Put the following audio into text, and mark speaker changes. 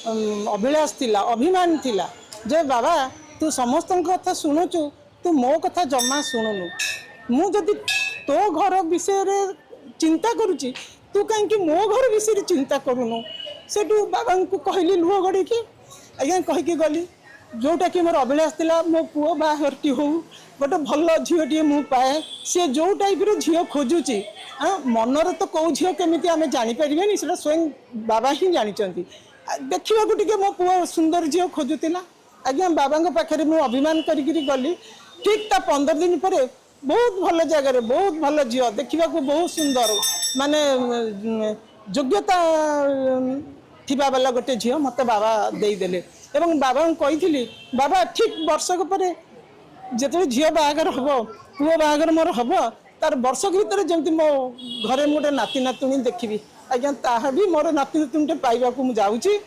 Speaker 1: अभिलाष थिला अभिमान थिला जे बाबा तू समस्त कथा शुणुचु तू मो कथा जमा शुणुनु मु जदि तो घर विषय रे चिंता करुची तू कहीं मो घर विषय चिंता करूनु से बाबा को कहली लुह गड़ी की आज्ञा कहीकि गली जोटा कि मोर अभिलाष थिला मो पुओ बाहर टी हो गोटे भल झीटी मु पाए सी जो टाइप झील खोजुची हाँ मनर तो कौ झील केमी आम जापर से स्वयं बाबा ही जानते देखा मो पुओ सुंदर झील खोजुला आज्ञा बाबा पाखे मुझे अभिमान करी गली ठीक ता 15 दिन पर बहुत भल जगार बहुत भल झील देखा बहुत सुंदर माने योग्यता थिबा वाला गोटे झील मत बाबा देदेले एवं बाबा कही बाबा ठीक वर्षक पर जिते झील बाहागर हम पुओ बाहागर मोर हम तार वर्षक भितर जमी मो घरे गोटे नाती नातुणी देखी आज्ञा ताहा भी मोर नाती नातुणी पाइबा को मुझे